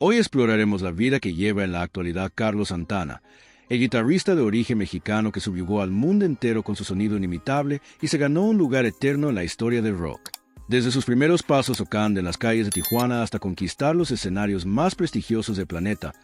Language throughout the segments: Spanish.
Hoy exploraremos la vida que lleva en la actualidad Carlos Santana, el guitarrista de origen mexicano que subyugó al mundo entero con su sonido inimitable y se ganó un lugar eterno en la historia del rock. Desde sus primeros pasos tocando en las calles de Tijuana hasta conquistar los escenarios más prestigiosos del planeta,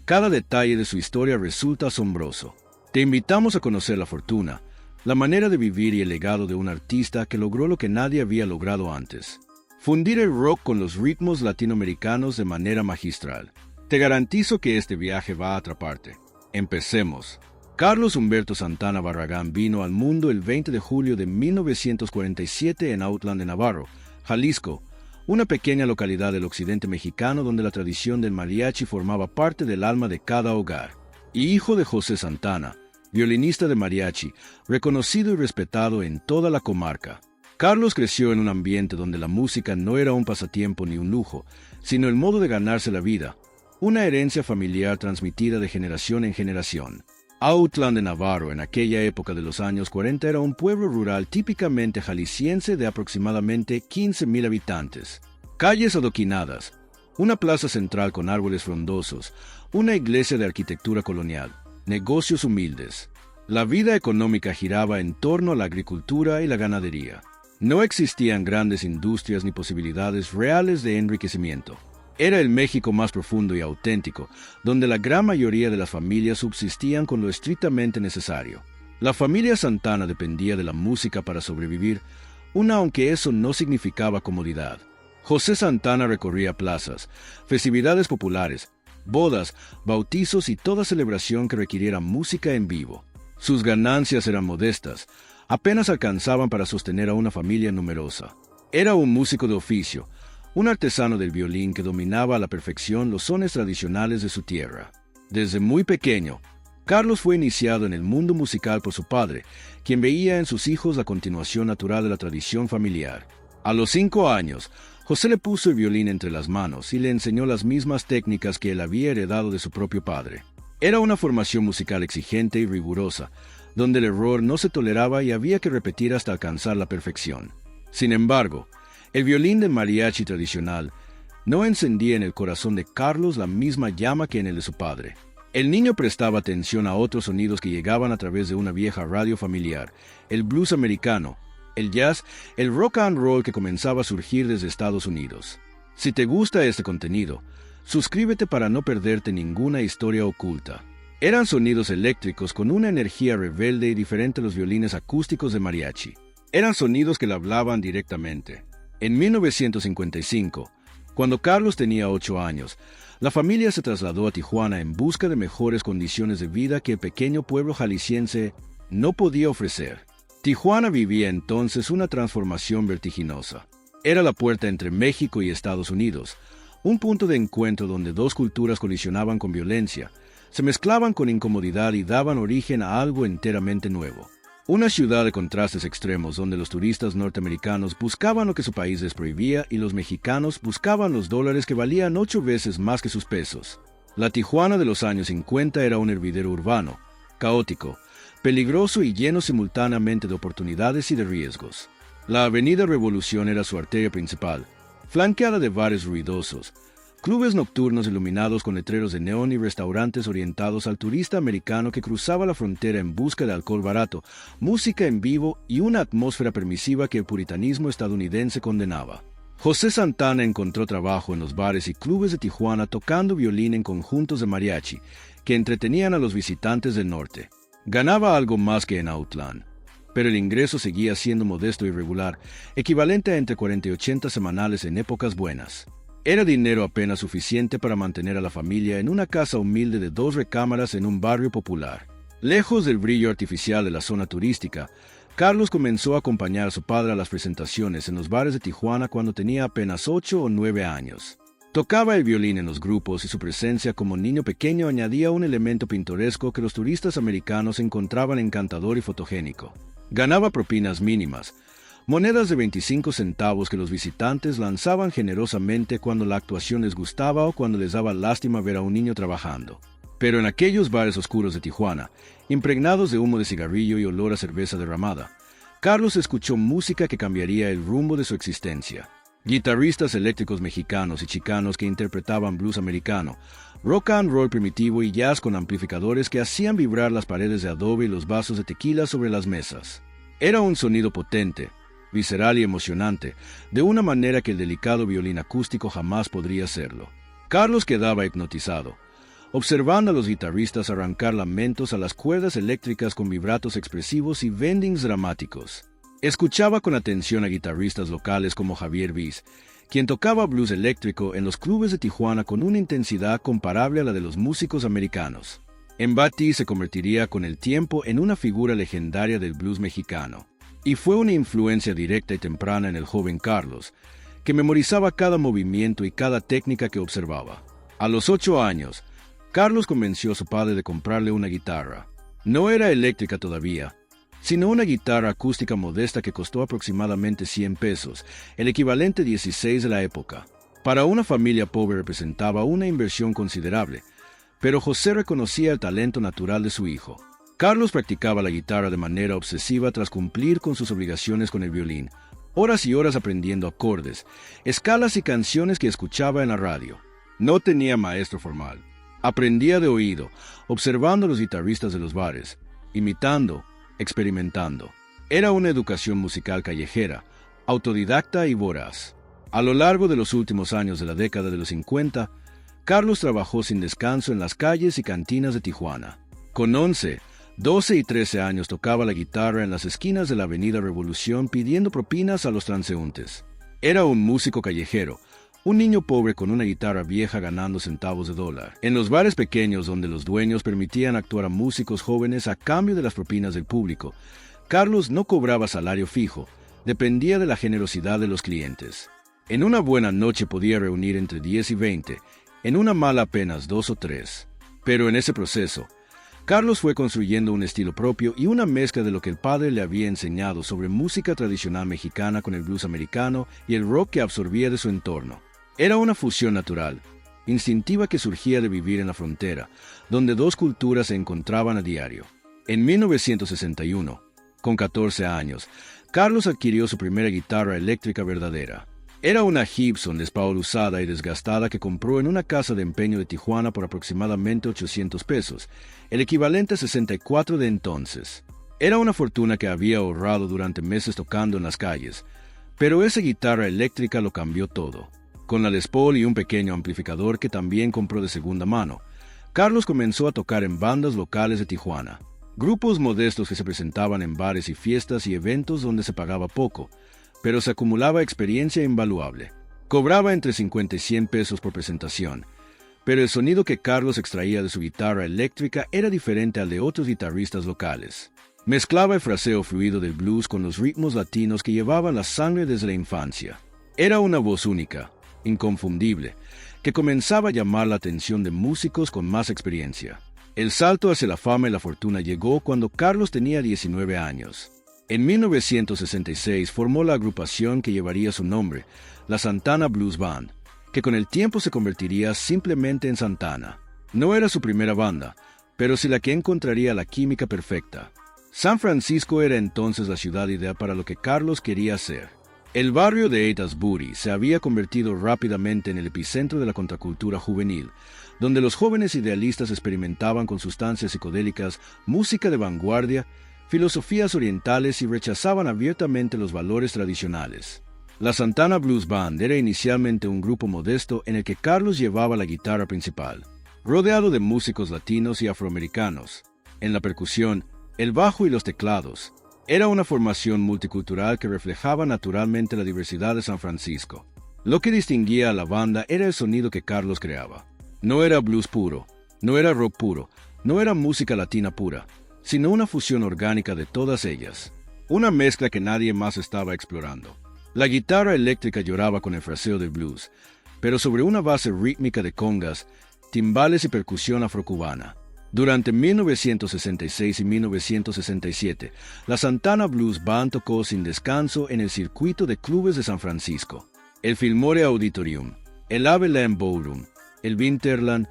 cada detalle de su historia resulta asombroso. Te invitamos a conocer la fortuna, la manera de vivir y el legado de un artista que logró lo que nadie había logrado antes: fundir el rock con los ritmos latinoamericanos de manera magistral. Te garantizo que este viaje va a atraparte. Empecemos. Carlos Humberto Santana Barragán vino al mundo el 20 de julio de 1947 en Autlan de Navarro, Jalisco, una pequeña localidad del occidente mexicano donde la tradición del mariachi formaba parte del alma de cada hogar. Y hijo de José Santana, violinista de mariachi, reconocido y respetado en toda la comarca. Carlos creció en un ambiente donde la música no era un pasatiempo ni un lujo, sino el modo de ganarse la vida, una herencia familiar transmitida de generación en generación. Autlan de Navarro en aquella época de los años 40 era un pueblo rural típicamente jalisciense de aproximadamente 15,000 habitantes. Calles adoquinadas, una plaza central con árboles frondosos, una iglesia de arquitectura colonial, negocios humildes. La vida económica giraba en torno a la agricultura y la ganadería. No existían grandes industrias ni posibilidades reales de enriquecimiento. Era el México más profundo y auténtico, donde la gran mayoría de las familias subsistían con lo estrictamente necesario. La familia Santana dependía de la música para sobrevivir, aunque eso no significaba comodidad. José Santana recorría plazas, festividades populares, bodas, bautizos y toda celebración que requiriera música en vivo. Sus ganancias eran modestas, apenas alcanzaban para sostener a una familia numerosa. Era un músico de oficio, un artesano del violín que dominaba a la perfección los sones tradicionales de su tierra. Desde muy pequeño, Carlos fue iniciado en el mundo musical por su padre, quien veía en sus hijos la continuación natural de la tradición familiar. A los 5 años, José le puso el violín entre las manos y le enseñó las mismas técnicas que él había heredado de su propio padre. Era una formación musical exigente y rigurosa, donde el error no se toleraba y había que repetir hasta alcanzar la perfección. Sin embargo, el violín de mariachi tradicional no encendía en el corazón de Carlos la misma llama que en el de su padre. El niño prestaba atención a otros sonidos que llegaban a través de una vieja radio familiar, el blues americano, el jazz, el rock and roll que comenzaba a surgir desde Estados Unidos. Si te gusta este contenido, suscríbete para no perderte ninguna historia oculta. Eran sonidos eléctricos con una energía rebelde y diferente a los violines acústicos de mariachi. Eran sonidos que le hablaban directamente. En 1955, cuando Carlos tenía 8 años, la familia se trasladó a Tijuana en busca de mejores condiciones de vida que el pequeño pueblo jalisciense no podía ofrecer. Tijuana vivía entonces una transformación vertiginosa. Era la puerta entre México y Estados Unidos, un punto de encuentro donde dos culturas colisionaban con violencia, se mezclaban con incomodidad y daban origen a algo enteramente nuevo. Una ciudad de contrastes extremos donde los turistas norteamericanos buscaban lo que su país les prohibía y los mexicanos buscaban los dólares que valían 8 veces más que sus pesos. La Tijuana de los años 50 era un hervidero urbano, caótico, peligroso y lleno simultáneamente de oportunidades y de riesgos. La Avenida Revolución era su arteria principal, flanqueada de bares ruidosos, clubes nocturnos iluminados con letreros de neón y restaurantes orientados al turista americano que cruzaba la frontera en busca de alcohol barato, música en vivo y una atmósfera permisiva que el puritanismo estadounidense condenaba. José Santana encontró trabajo en los bares y clubes de Tijuana tocando violín en conjuntos de mariachi que entretenían a los visitantes del norte. Ganaba algo más que en Autlan, pero el ingreso seguía siendo modesto y regular, equivalente a entre 40 y 80 semanales en épocas buenas. Era dinero apenas suficiente para mantener a la familia en una casa humilde de 2 recámaras en un barrio popular. Lejos del brillo artificial de la zona turística, Carlos comenzó a acompañar a su padre a las presentaciones en los bares de Tijuana cuando tenía apenas 8 o 9 años. Tocaba el violín en los grupos y su presencia como niño pequeño añadía un elemento pintoresco que los turistas americanos encontraban encantador y fotogénico. Ganaba propinas mínimas, monedas de 25 centavos que los visitantes lanzaban generosamente cuando la actuación les gustaba o cuando les daba lástima ver a un niño trabajando. Pero en aquellos bares oscuros de Tijuana, impregnados de humo de cigarrillo y olor a cerveza derramada, Carlos escuchó música que cambiaría el rumbo de su existencia. Guitarristas eléctricos mexicanos y chicanos que interpretaban blues americano, rock and roll primitivo y jazz con amplificadores que hacían vibrar las paredes de adobe y los vasos de tequila sobre las mesas. Era un sonido potente, visceral y emocionante, de una manera que el delicado violín acústico jamás podría hacerlo. Carlos quedaba hipnotizado, observando a los guitarristas arrancar lamentos a las cuerdas eléctricas con vibratos expresivos y bendings dramáticos. Escuchaba con atención a guitarristas locales como Javier Viz, quien tocaba blues eléctrico en los clubes de Tijuana con una intensidad comparable a la de los músicos americanos. Embati se convertiría con el tiempo en una figura legendaria del blues mexicano, y fue una influencia directa y temprana en el joven Carlos, que memorizaba cada movimiento y cada técnica que observaba. A los 8 años, Carlos convenció a su padre de comprarle una guitarra. No era eléctrica todavía, sino una guitarra acústica modesta que costó aproximadamente 100 pesos, el equivalente 16 de la época. Para una familia pobre representaba una inversión considerable, pero José reconocía el talento natural de su hijo. Carlos practicaba la guitarra de manera obsesiva tras cumplir con sus obligaciones con el violín, horas y horas aprendiendo acordes, escalas y canciones que escuchaba en la radio. No tenía maestro formal. Aprendía de oído, observando a los guitarristas de los bares, imitando, experimentando. Era una educación musical callejera, autodidacta y voraz. A lo largo de los últimos años de la década de los 50, Carlos trabajó sin descanso en las calles y cantinas de Tijuana. Con 11, 12 y 13 años tocaba la guitarra en las esquinas de la Avenida Revolución pidiendo propinas a los transeúntes. Era un músico callejero, un niño pobre con una guitarra vieja ganando centavos de dólar. En los bares pequeños donde los dueños permitían actuar a músicos jóvenes a cambio de las propinas del público, Carlos no cobraba salario fijo, dependía de la generosidad de los clientes. En una buena noche podía reunir entre 10 y 20, en una mala apenas 2 o 3. Pero en ese proceso, Carlos fue construyendo un estilo propio y una mezcla de lo que el padre le había enseñado sobre música tradicional mexicana con el blues americano y el rock que absorbía de su entorno. Era una fusión natural, instintiva que surgía de vivir en la frontera, donde dos culturas se encontraban a diario. En 1961, con 14 años, Carlos adquirió su primera guitarra eléctrica verdadera. Era una Gibson Les Paul usada y desgastada que compró en una casa de empeño de Tijuana por aproximadamente 800 pesos, el equivalente a 64 de entonces. Era una fortuna que había ahorrado durante meses tocando en las calles, pero esa guitarra eléctrica lo cambió todo. Con la Les Paul y un pequeño amplificador que también compró de segunda mano, Carlos comenzó a tocar en bandas locales de Tijuana, grupos modestos que se presentaban en bares y fiestas y eventos donde se pagaba poco, pero se acumulaba experiencia invaluable. Cobraba entre 50 y 100 pesos por presentación, pero el sonido que Carlos extraía de su guitarra eléctrica era diferente al de otros guitarristas locales. Mezclaba el fraseo fluido del blues con los ritmos latinos que llevaban la sangre desde la infancia. Era una voz única, inconfundible, que comenzaba a llamar la atención de músicos con más experiencia. El salto hacia la fama y la fortuna llegó cuando Carlos tenía 19 años. En 1966 formó la agrupación que llevaría su nombre, la Santana Blues Band, que con el tiempo se convertiría simplemente en Santana. No era su primera banda, pero sí la que encontraría la química perfecta. San Francisco era entonces la ciudad ideal para lo que Carlos quería hacer. El barrio de Haight-Ashbury se había convertido rápidamente en el epicentro de la contracultura juvenil, donde los jóvenes idealistas experimentaban con sustancias psicodélicas, música de vanguardia, filosofías orientales y rechazaban abiertamente los valores tradicionales. La Santana Blues Band era inicialmente un grupo modesto en el que Carlos llevaba la guitarra principal, rodeado de músicos latinos y afroamericanos. En la percusión, el bajo y los teclados. Era una formación multicultural que reflejaba naturalmente la diversidad de San Francisco. Lo que distinguía a la banda era el sonido que Carlos creaba. No era blues puro, no era rock puro, no era música latina pura, sino una fusión orgánica de todas ellas. Una mezcla que nadie más estaba explorando. La guitarra eléctrica lloraba con el fraseo del blues, pero sobre una base rítmica de congas, timbales y percusión afrocubana. Durante 1966 y 1967, la Santana Blues Band tocó sin descanso en el circuito de clubes de San Francisco. El Fillmore Auditorium, el Avalon Ballroom, el Winterland,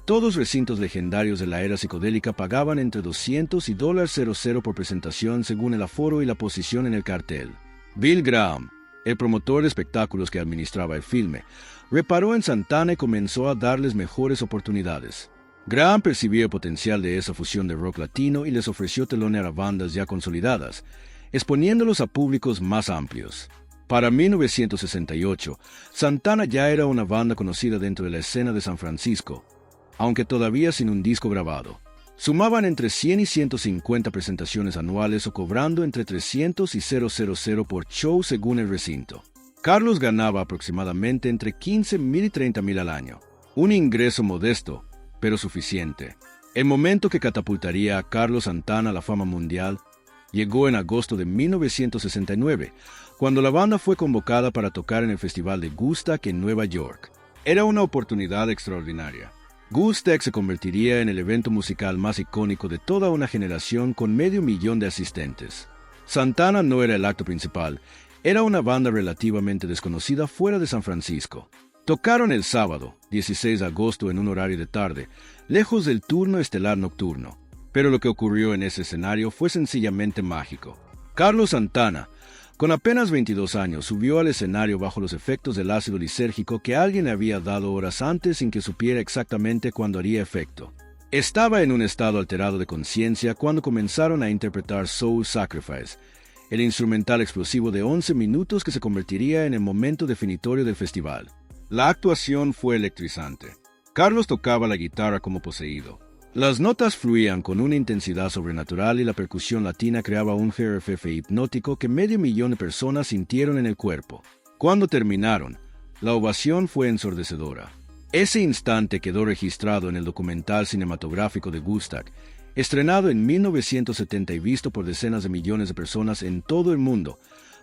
todos recintos legendarios de la era psicodélica pagaban entre $200 y $00 por presentación según el aforo y la posición en el cartel. Bill Graham, el promotor de espectáculos que administraba el filme, reparó en Santana y comenzó a darles mejores oportunidades. Graham percibió el potencial de esa fusión de rock latino y les ofreció telonear a bandas ya consolidadas, exponiéndolos a públicos más amplios. Para 1968, Santana ya era una banda conocida dentro de la escena de San Francisco, aunque todavía sin un disco grabado. Sumaban entre 100 y 150 presentaciones anuales o cobrando entre 300 y 000 por show según el recinto. Carlos ganaba aproximadamente entre 15,000 y 30,000 al año. Un ingreso modesto, pero suficiente. El momento que catapultaría a Carlos Santana a la fama mundial llegó en agosto de 1969, cuando la banda fue convocada para tocar en el Festival de Woodstock en Nueva York. Era una oportunidad extraordinaria. Woodstock se convertiría en el evento musical más icónico de toda una generación con 500,000 de asistentes. Santana no era el acto principal, era una banda relativamente desconocida fuera de San Francisco. Tocaron el sábado, 16 de agosto en un horario de tarde, lejos del turno estelar nocturno. Pero lo que ocurrió en ese escenario fue sencillamente mágico. Carlos Santana, con apenas 22 años, subió al escenario bajo los efectos del ácido lisérgico que alguien le había dado horas antes sin que supiera exactamente cuándo haría efecto. Estaba en un estado alterado de conciencia cuando comenzaron a interpretar Soul Sacrifice, el instrumental explosivo de 11 minutos que se convertiría en el momento definitorio del festival. La actuación fue electrizante. Carlos tocaba la guitarra como poseído. Las notas fluían con una intensidad sobrenatural y la percusión latina creaba un RFF hipnótico que 500,000 de personas sintieron en el cuerpo. Cuando terminaron, la ovación fue ensordecedora. Ese instante quedó registrado en el documental cinematográfico de Woodstock, estrenado en 1970 y visto por decenas de millones de personas en todo el mundo,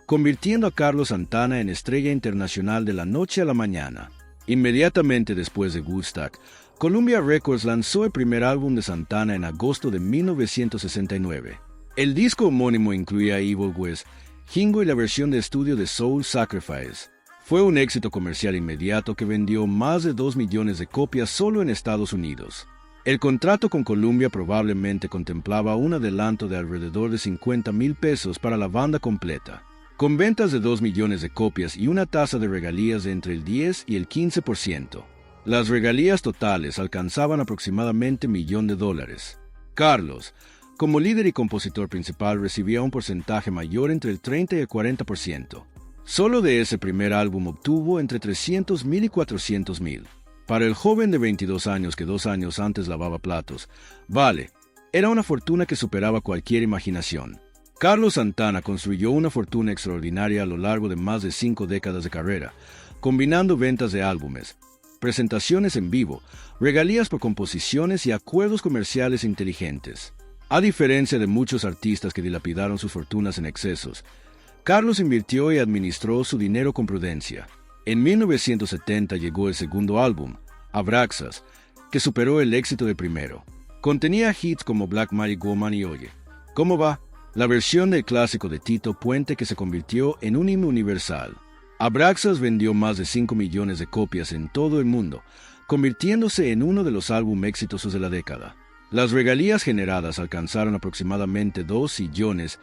convirtiendo a Carlos Santana en estrella internacional de la noche a la mañana. Inmediatamente después de Woodstock, Columbia Records lanzó el primer álbum de Santana en agosto de 1969. El disco homónimo incluía Evil West, Jingo y la versión de estudio de Soul Sacrifice. Fue un éxito comercial inmediato que vendió más de 2 millones de copias solo en Estados Unidos. El contrato con Columbia probablemente contemplaba un adelanto de alrededor de 50,000 pesos para la banda completa. Con ventas de 2 millones de copias y una tasa de regalías de entre el 10 y el 15%. Las regalías totales alcanzaban aproximadamente $1,000,000. Carlos, como líder y compositor principal, recibía un porcentaje mayor entre el 30 y el 40%. Solo de ese primer álbum obtuvo entre 300,000 y 400,000. Para el joven de 22 años que 2 años antes lavaba platos, vale, era una fortuna que superaba cualquier imaginación. Carlos Santana construyó una fortuna extraordinaria a lo largo de más de 5 décadas de carrera, combinando ventas de álbumes, presentaciones en vivo, regalías por composiciones y acuerdos comerciales inteligentes. A diferencia de muchos artistas que dilapidaron sus fortunas en excesos, Carlos invirtió y administró su dinero con prudencia. En 1970 llegó el segundo álbum, Abraxas, que superó el éxito del primero. Contenía hits como Black Magic Woman y Oye, ¿cómo va?, la versión del clásico de Tito Puente que se convirtió en un himno universal. Abraxas vendió más de 5 millones de copias en todo el mundo, convirtiéndose en uno de los álbumes exitosos de la década. Las regalías generadas alcanzaron aproximadamente $2,5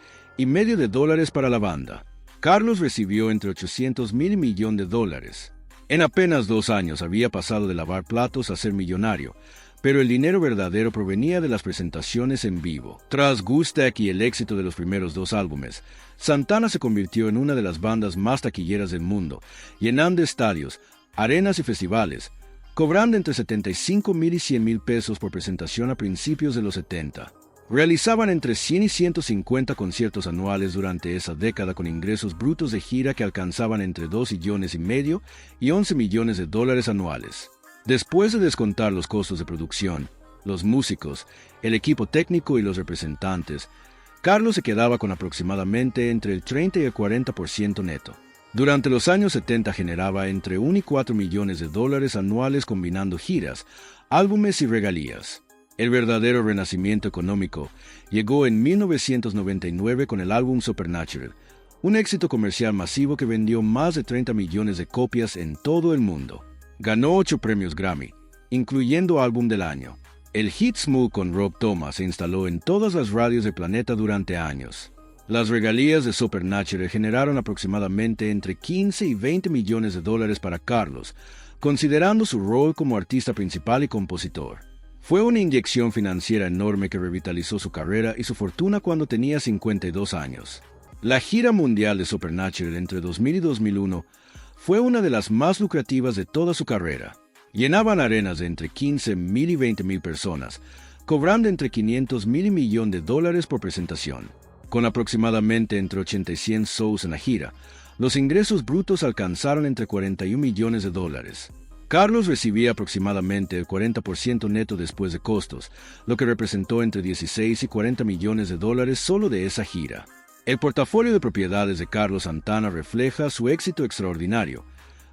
millones para la banda. Carlos recibió entre 800,000 y $1,000,000. En apenas 2 años había pasado de lavar platos a ser millonario, pero el dinero verdadero provenía de las presentaciones en vivo. Tras Woodstock y el éxito de los primeros 2 álbumes, Santana se convirtió en una de las bandas más taquilleras del mundo, llenando estadios, arenas y festivales, cobrando entre 75,000 y 100,000 pesos por presentación a principios de los 70. Realizaban entre 100 y 150 conciertos anuales durante esa década con ingresos brutos de gira que alcanzaban entre 2,5 millones y $11 millones anuales. Después de descontar los costos de producción, los músicos, el equipo técnico y los representantes, Carlos se quedaba con aproximadamente entre el 30 y el 40% neto. Durante los años 70 generaba entre $1 y $4 millones anuales combinando giras, álbumes y regalías. El verdadero renacimiento económico llegó en 1999 con el álbum Supernatural, un éxito comercial masivo que vendió más de 30 millones de copias en todo el mundo. Ganó 8 premios Grammy, incluyendo Álbum del Año. El hit Smooth con Rob Thomas se instaló en todas las radios del planeta durante años. Las regalías de Supernatural generaron aproximadamente entre 15 y 20 millones de dólares para Carlos, considerando su rol como artista principal y compositor. Fue una inyección financiera enorme que revitalizó su carrera y su fortuna cuando tenía 52 años. La gira mundial de Supernatural entre 2000 y 2001 fue una de las más lucrativas de toda su carrera. Llenaban arenas de entre 15,000 y 20,000 personas, cobrando entre 500,000 y $1,000,000 por presentación. Con aproximadamente entre 80 y 100 shows en la gira, los ingresos brutos alcanzaron entre 41 millones de dólares. Carlos recibía aproximadamente el 40% neto después de costos, lo que representó entre 16 y 40 millones de dólares solo de esa gira. El portafolio de propiedades de Carlos Santana refleja su éxito extraordinario,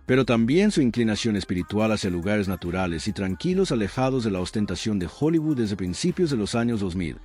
pero también su inclinación espiritual hacia lugares naturales y tranquilos alejados de la ostentación de Hollywood desde principios de los años 2000,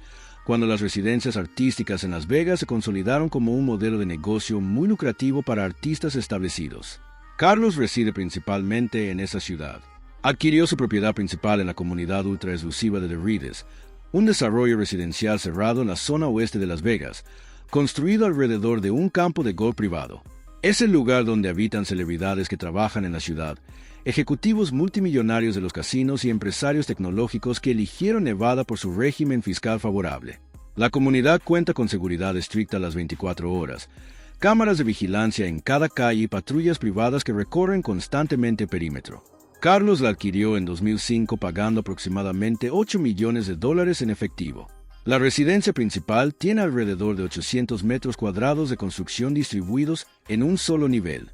cuando las residencias artísticas en Las Vegas se consolidaron como un modelo de negocio muy lucrativo para artistas establecidos. Carlos reside principalmente en esa ciudad. Adquirió su propiedad principal en la comunidad ultra exclusiva de The Reeds, un desarrollo residencial cerrado en la zona oeste de Las Vegas, construido alrededor de un campo de golf privado. Es el lugar donde habitan celebridades que trabajan en la ciudad, ejecutivos multimillonarios de los casinos y empresarios tecnológicos que eligieron Nevada por su régimen fiscal favorable. La comunidad cuenta con seguridad estricta a las 24 horas, cámaras de vigilancia en cada calle y patrullas privadas que recorren constantemente el perímetro. Carlos la adquirió en 2005 pagando aproximadamente $8 millones en efectivo. La residencia principal tiene alrededor de 800 metros cuadrados de construcción distribuidos en un solo nivel,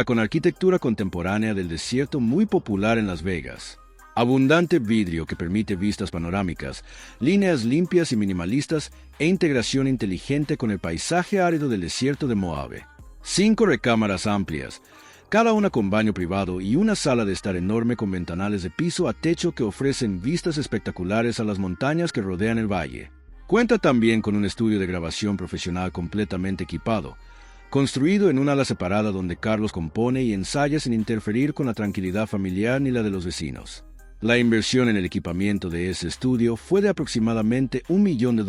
con arquitectura contemporánea del desierto muy popular en Las Vegas. Abundante vidrio que permite vistas panorámicas, líneas limpias y minimalistas e integración inteligente con el paisaje árido del desierto de Mojave. 5 recámaras amplias, cada una con baño privado y una sala de estar enorme con ventanales de piso a techo que ofrecen vistas espectaculares a las montañas que rodean el valle. Cuenta también con un estudio de grabación profesional completamente equipado, construido en un ala separada donde Carlos compone y ensaya sin interferir con la tranquilidad familiar ni la de los vecinos. La inversión en el equipamiento de ese estudio fue de aproximadamente $1 millón.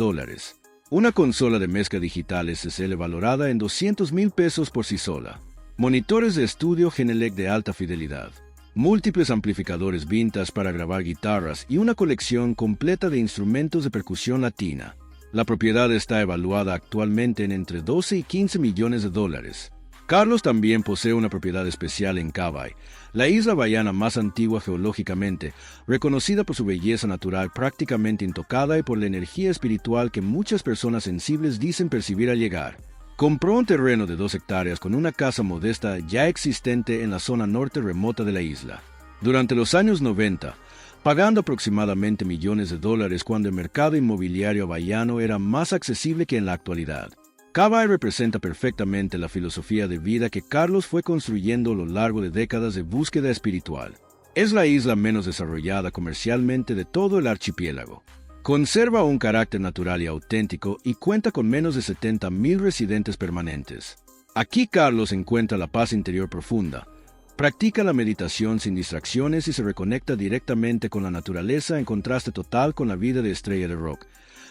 Una consola de mezcla digital SSL valorada en $200,000 por sí sola. Monitores de estudio Genelec de alta fidelidad, múltiples amplificadores vintage para grabar guitarras y una colección completa de instrumentos de percusión latina. La propiedad está evaluada actualmente en entre 12 y 15 millones de dólares. Carlos también posee una propiedad especial en Cavite, la isla bahiana más antigua geológicamente, reconocida por su belleza natural prácticamente intocada y por la energía espiritual que muchas personas sensibles dicen percibir al llegar. Compró un terreno de 2 hectáreas con una casa modesta ya existente en la zona norte remota de la isla. Durante los años 90, pagando aproximadamente millones de dólares cuando el mercado inmobiliario bahiano era más accesible que en la actualidad. Cavite representa perfectamente la filosofía de vida que Carlos fue construyendo a lo largo de décadas de búsqueda espiritual. Es la isla menos desarrollada comercialmente de todo el archipiélago. Conserva un carácter natural y auténtico y cuenta con menos de 70,000 residentes permanentes. Aquí Carlos encuentra la paz interior profunda, practica la meditación sin distracciones y se reconecta directamente con la naturaleza en contraste total con la vida de estrella de rock,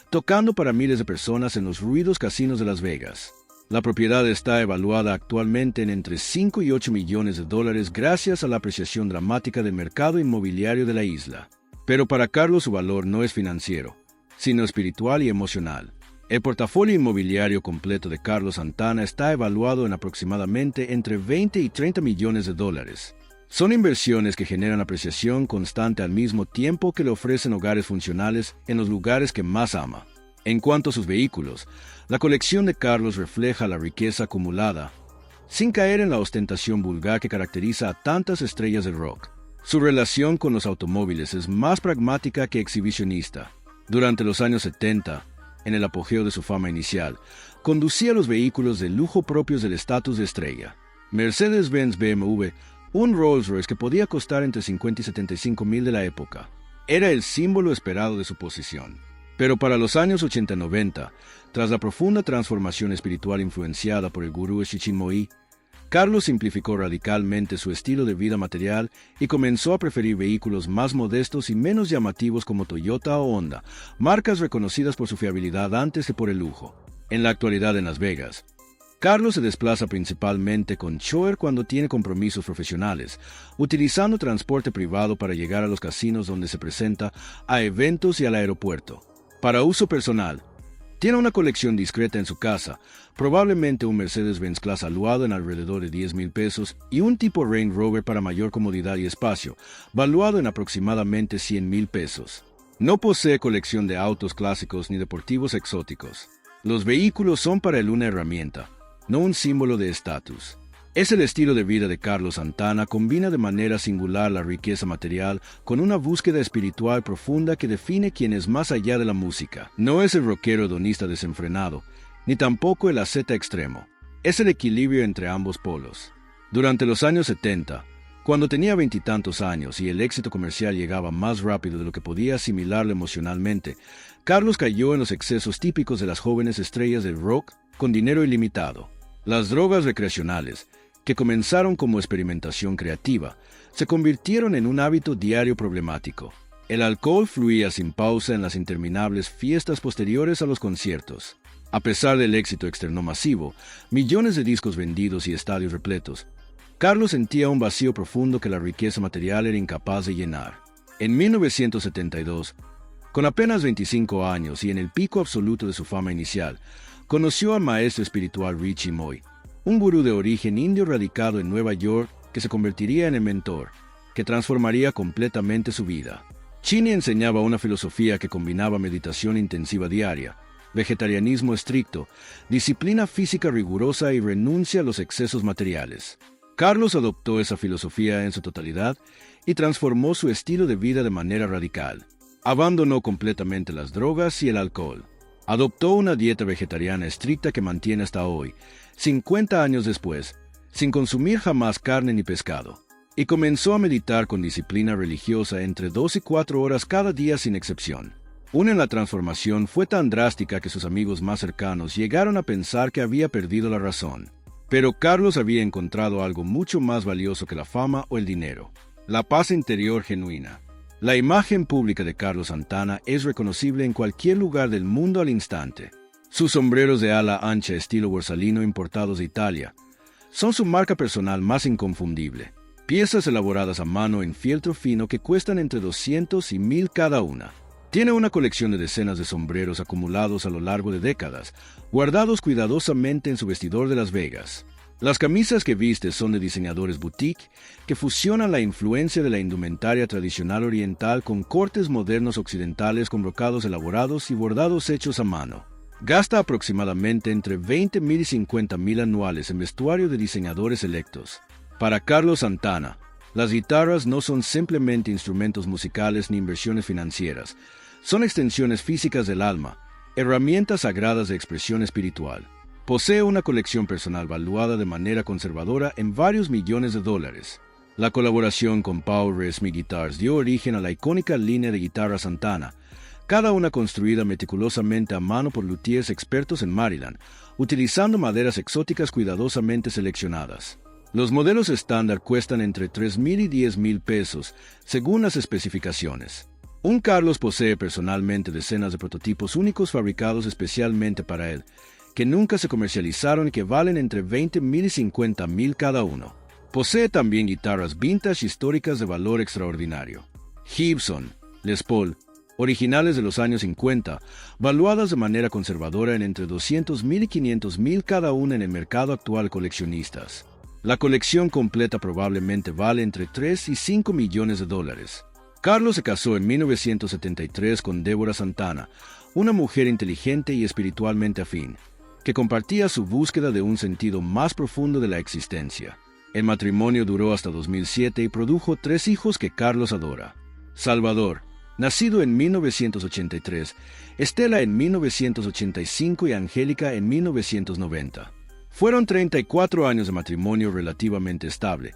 tocando para miles de personas en los ruidos casinos de Las Vegas. La propiedad está evaluada actualmente en entre 5 y 8 millones de dólares gracias a la apreciación dramática del mercado inmobiliario de la isla. Pero para Carlos su valor no es financiero, sino espiritual y emocional. El portafolio inmobiliario completo de Carlos Santana está evaluado en aproximadamente entre 20 y 30 millones de dólares. Son inversiones que generan apreciación constante al mismo tiempo que le ofrecen hogares funcionales en los lugares que más ama. En cuanto a sus vehículos, la colección de Carlos refleja la riqueza acumulada, sin caer en la ostentación vulgar que caracteriza a tantas estrellas del rock. Su relación con los automóviles es más pragmática que exhibicionista. Durante los años 70, en el apogeo de su fama inicial, conducía los vehículos de lujo propios del estatus de estrella. Mercedes-Benz BMW, un Rolls-Royce que podía costar entre 50 y 75,000 de la época. Era el símbolo esperado de su posición. Pero para los años 80-90, tras la profunda transformación espiritual influenciada por el gurú Csikszentmihalyi, Carlos simplificó radicalmente su estilo de vida material y comenzó a preferir vehículos más modestos y menos llamativos como Toyota o Honda, marcas reconocidas por su fiabilidad antes que por el lujo. En la actualidad en Las Vegas, Carlos se desplaza principalmente con chofer cuando tiene compromisos profesionales, utilizando transporte privado para llegar a los casinos donde se presenta, a eventos y al aeropuerto. Para uso personal, tiene una colección discreta en su casa, probablemente un Mercedes-Benz Clase valuado en alrededor de 10,000 pesos y un tipo Range Rover para mayor comodidad y espacio, valuado en aproximadamente 100,000 pesos. No posee colección de autos clásicos ni deportivos exóticos. Los vehículos son para él una herramienta, no un símbolo de estatus. Es el estilo de vida de Carlos Santana, combina de manera singular la riqueza material con una búsqueda espiritual profunda que define quién es más allá de la música. No es el rockero hedonista desenfrenado, ni tampoco el asceta extremo. Es el equilibrio entre ambos polos. Durante los años 70, cuando tenía 20 y tantos años y el éxito comercial llegaba más rápido de lo que podía asimilarlo emocionalmente, Carlos cayó en los excesos típicos de las jóvenes estrellas del rock con dinero ilimitado. Las drogas recreacionales, que comenzaron como experimentación creativa, se convirtieron en un hábito diario problemático. El alcohol fluía sin pausa en las interminables fiestas posteriores a los conciertos. A pesar del éxito externo masivo, millones de discos vendidos y estadios repletos, Carlos sentía un vacío profundo que la riqueza material era incapaz de llenar. En 1972, con apenas 25 años y en el pico absoluto de su fama inicial, conoció al maestro espiritual Richie Moy, un gurú de origen indio radicado en Nueva York que se convertiría en el mentor, que transformaría completamente su vida. Chini enseñaba una filosofía que combinaba meditación intensiva diaria, vegetarianismo estricto, disciplina física rigurosa y renuncia a los excesos materiales. Carlos adoptó esa filosofía en su totalidad y transformó su estilo de vida de manera radical. Abandonó completamente las drogas y el alcohol. Adoptó una dieta vegetariana estricta que mantiene hasta hoy, 50 años después, sin consumir jamás carne ni pescado, y comenzó a meditar con disciplina religiosa entre 2 y 4 horas cada día sin excepción. La transformación fue tan drástica que sus amigos más cercanos llegaron a pensar que había perdido la razón. Pero Carlos había encontrado algo mucho más valioso que la fama o el dinero: la paz interior genuina. La imagen pública de Carlos Santana es reconocible en cualquier lugar del mundo al instante. Sus sombreros de ala ancha estilo borsalino importados de Italia son su marca personal más inconfundible. Piezas elaboradas a mano en fieltro fino que cuestan entre 200 y 1,000 cada una. Tiene una colección de decenas de sombreros acumulados a lo largo de décadas, guardados cuidadosamente en su vestidor de Las Vegas. Las camisas que viste son de diseñadores boutique que fusionan la influencia de la indumentaria tradicional oriental con cortes modernos occidentales con brocados elaborados y bordados hechos a mano. Gasta aproximadamente entre 20,000 y 50,000 anuales en vestuario de diseñadores selectos. Para Carlos Santana, las guitarras no son simplemente instrumentos musicales ni inversiones financieras, son extensiones físicas del alma, herramientas sagradas de expresión espiritual. Posee una colección personal valuada de manera conservadora en varios millones de dólares. La colaboración con Paul Resmi Guitars dio origen a la icónica línea de guitarras Santana, cada una construida meticulosamente a mano por luthiers expertos en Maryland, utilizando maderas exóticas cuidadosamente seleccionadas. Los modelos estándar cuestan entre 3,000 y 10,000 pesos, según las especificaciones. Un Carlos posee personalmente decenas de prototipos únicos fabricados especialmente para él, que nunca se comercializaron y que valen entre 20,000 y 50,000 cada uno. Posee también guitarras vintage históricas de valor extraordinario. Gibson, Les Paul, originales de los años 50, valuadas de manera conservadora en entre 200,000 y 500,000 cada una en el mercado actual coleccionistas. La colección completa probablemente vale entre 3 y 5 millones de dólares. Carlos se casó en 1973 con Débora Santana, una mujer inteligente y espiritualmente afín, que compartía su búsqueda de un sentido más profundo de la existencia. El matrimonio duró hasta 2007 y produjo 3 hijos que Carlos adora. Salvador, nacido en 1983, Estela en 1985 y Angélica en 1990. Fueron 34 años de matrimonio relativamente estable,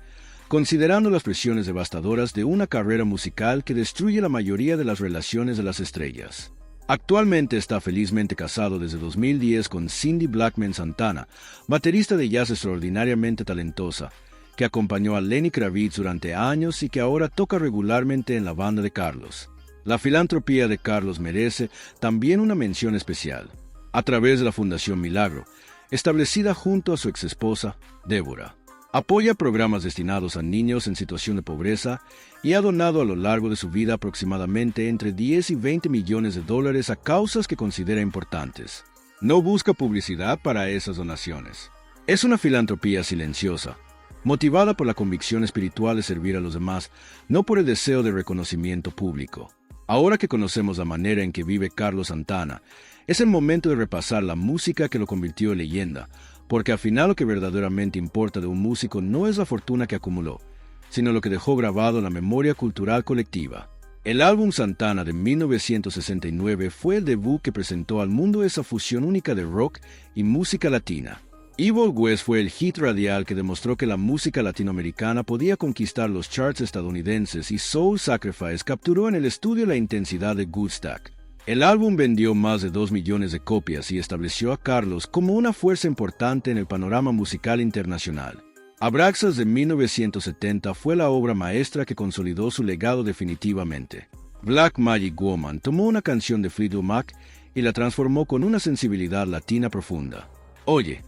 considerando las presiones devastadoras de una carrera musical que destruye la mayoría de las relaciones de las estrellas. Actualmente está felizmente casado desde 2010 con Cindy Blackman Santana, baterista de jazz extraordinariamente talentosa, que acompañó a Lenny Kravitz durante años y que ahora toca regularmente en la banda de Carlos. La filantropía de Carlos merece también una mención especial. a través de la Fundación Milagro, establecida junto a su exesposa, Débora. Apoya programas destinados a niños en situación de pobreza y ha donado a lo largo de su vida aproximadamente entre 10 y 20 millones de dólares a causas que considera importantes. No busca publicidad para esas donaciones. Es una filantropía silenciosa, motivada por la convicción espiritual de servir a los demás, no por el deseo de reconocimiento público. Ahora que conocemos la manera en que vive Carlos Santana, es el momento de repasar la música que lo convirtió en leyenda, porque al final lo que verdaderamente importa de un músico no es la fortuna que acumuló, sino lo que dejó grabado en la memoria cultural colectiva. El álbum Santana de 1969 fue el debut que presentó al mundo esa fusión única de rock y música latina. Evil West fue el hit radial que demostró que la música latinoamericana podía conquistar los charts estadounidenses y Soul Sacrifice capturó en el estudio la intensidad de Woodstock. El álbum vendió más de 2 millones de copias y estableció a Carlos como una fuerza importante en el panorama musical internacional. Abraxas de 1970 fue la obra maestra que consolidó su legado definitivamente. Black Magic Woman tomó una canción de Fleetwood Mac y la transformó con una sensibilidad latina profunda. Oye,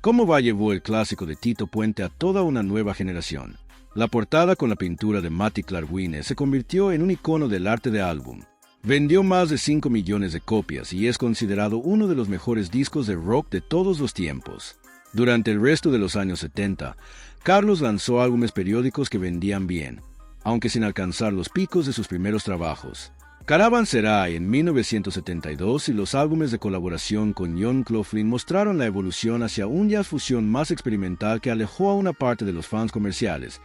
¿cómo va llevó el clásico de Tito Puente a toda una nueva generación? La portada con la pintura de Matty Clarwine se convirtió en un icono del arte de álbum. Vendió más de 5 millones de copias y es considerado uno de los mejores discos de rock de todos los tiempos. Durante el resto de los años 70, Carlos lanzó álbumes periódicos que vendían bien, aunque sin alcanzar los picos de sus primeros trabajos. Caravanserai en 1972 y los álbumes de colaboración con John Cloflin mostraron la evolución hacia un jazz fusión más experimental que alejó a una parte de los fans comerciales,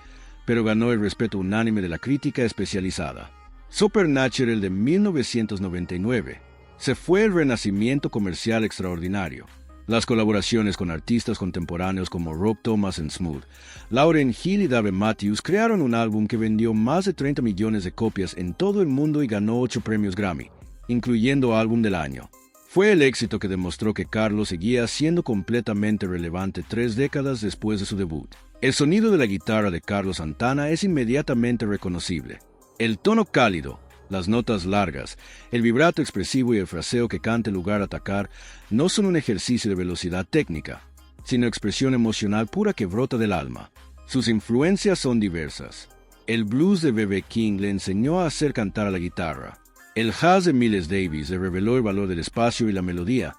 pero ganó el respeto unánime de la crítica especializada. Supernatural de 1999 se fue el renacimiento comercial extraordinario. Las colaboraciones con artistas contemporáneos como Rob Thomas and Smooth, Lauryn Hill y Dave Matthews crearon un álbum que vendió más de 30 millones de copias en todo el mundo y ganó 8 premios Grammy, incluyendo Álbum del Año. Fue el éxito que demostró que Carlos seguía siendo completamente relevante 3 décadas después de su debut. El sonido de la guitarra de Carlos Santana es inmediatamente reconocible. El tono cálido, las notas largas, el vibrato expresivo y el fraseo que canta en lugar de atacar no son un ejercicio de velocidad técnica, sino expresión emocional pura que brota del alma. Sus influencias son diversas. El blues de B.B. King le enseñó a hacer cantar a la guitarra. El jazz de Miles Davis le reveló el valor del espacio y la melodía,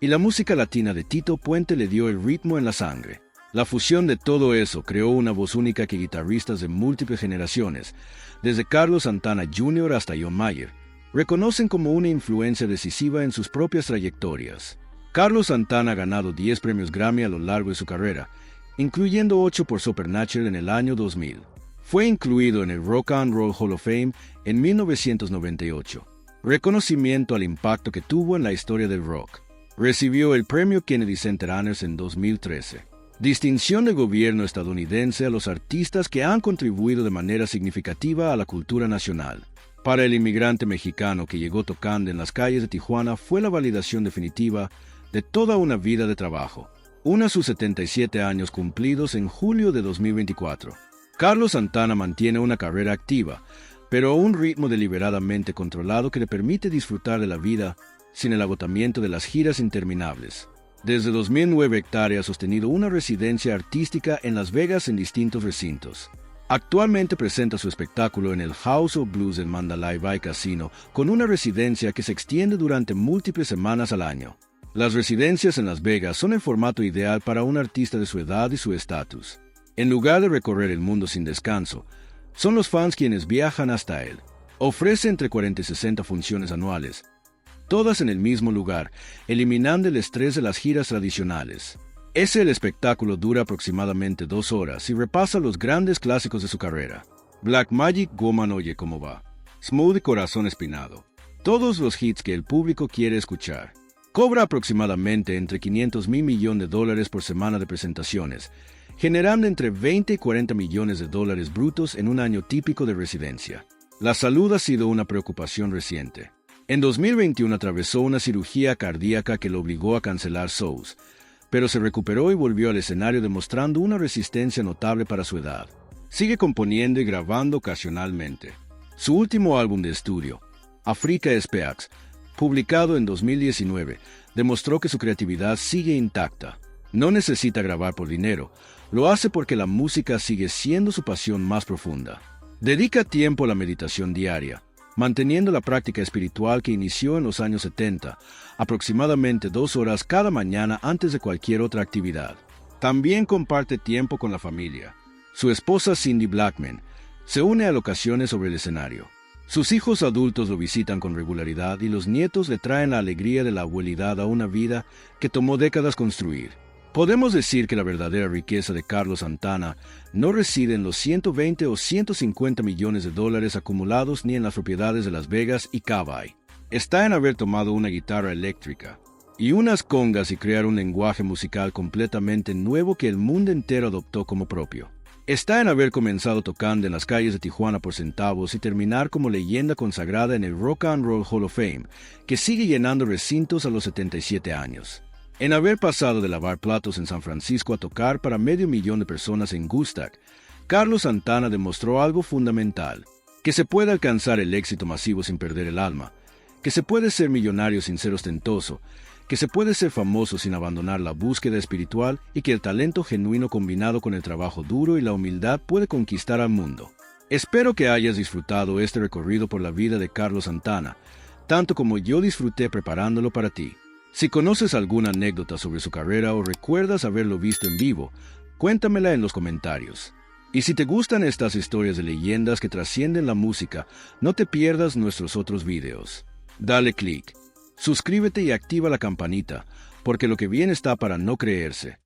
y la música latina de Tito Puente le dio el ritmo en la sangre. La fusión de todo eso creó una voz única que guitarristas de múltiples generaciones, desde Carlos Santana Jr. hasta John Mayer, reconocen como una influencia decisiva en sus propias trayectorias. Carlos Santana ha ganado 10 premios Grammy a lo largo de su carrera, incluyendo 8 por Supernatural en el año 2000. Fue incluido en el Rock and Roll Hall of Fame en 1998, reconocimiento al impacto que tuvo en la historia del rock. Recibió el premio Kennedy Center Honors en 2013. Distinción del gobierno estadounidense a los artistas que han contribuido de manera significativa a la cultura nacional. Para el inmigrante mexicano que llegó tocando en las calles de Tijuana fue la validación definitiva de toda una vida de trabajo. Une sus 77 años cumplidos en julio de 2024. Carlos Santana mantiene una carrera activa, pero a un ritmo deliberadamente controlado que le permite disfrutar de la vida sin el agotamiento de las giras interminables. Desde 2009 Hectárea ha sostenido una residencia artística en Las Vegas en distintos recintos. Actualmente presenta su espectáculo en el House of Blues del Mandalay Bay Casino, con una residencia que se extiende durante múltiples semanas al año. Las residencias en Las Vegas son el formato ideal para un artista de su edad y su estatus. En lugar de recorrer el mundo sin descanso, son los fans quienes viajan hasta él. Ofrece entre 40 y 60 funciones anuales, todas en el mismo lugar, eliminando el estrés de las giras tradicionales. El espectáculo dura aproximadamente 2 horas y repasa los grandes clásicos de su carrera. Black Magic Woman, Oye Cómo Va, Smooth y Corazón Espinado. Todos los hits que el público quiere escuchar. Cobra aproximadamente entre 500 mil millones de dólares por semana de presentaciones, generando entre 20 y 40 millones de dólares brutos en un año típico de residencia. La salud ha sido una preocupación reciente. En 2021 atravesó una cirugía cardíaca que lo obligó a cancelar shows, pero se recuperó y volvió al escenario demostrando una resistencia notable para su edad. Sigue componiendo y grabando ocasionalmente. Su último álbum de estudio, Africa Speaks, publicado en 2019, demostró que su creatividad sigue intacta. No necesita grabar por dinero, lo hace porque la música sigue siendo su pasión más profunda. Dedica tiempo a la meditación diaria, manteniendo la práctica espiritual que inició en los años 70, aproximadamente 2 horas cada mañana antes de cualquier otra actividad. También comparte tiempo con la familia. Su esposa Cindy Blackman se une a ocasiones sobre el escenario. Sus hijos adultos lo visitan con regularidad y los nietos le traen la alegría de la abuelidad a una vida que tomó décadas construir. Podemos decir que la verdadera riqueza de Carlos Santana no reside en los 120 o 150 millones de dólares acumulados ni en las propiedades de Las Vegas y Cavite. Está en haber tomado una guitarra eléctrica y unas congas y crear un lenguaje musical completamente nuevo que el mundo entero adoptó como propio. Está en haber comenzado tocando en las calles de Tijuana por centavos y terminar como leyenda consagrada en el Rock and Roll Hall of Fame, que sigue llenando recintos a los 77 años. En haber pasado de lavar platos en San Francisco a tocar para 500,000 de personas en Gustac, Carlos Santana demostró algo fundamental: que se puede alcanzar el éxito masivo sin perder el alma, que se puede ser millonario sin ser ostentoso, que se puede ser famoso sin abandonar la búsqueda espiritual y que el talento genuino combinado con el trabajo duro y la humildad puede conquistar al mundo. Espero que hayas disfrutado este recorrido por la vida de Carlos Santana, tanto como yo disfruté preparándolo para ti. Si conoces alguna anécdota sobre su carrera o recuerdas haberlo visto en vivo, cuéntamela en los comentarios. Y si te gustan estas historias de leyendas que trascienden la música, no te pierdas nuestros otros videos. Dale click, suscríbete y activa la campanita, porque lo que viene está para no creerse.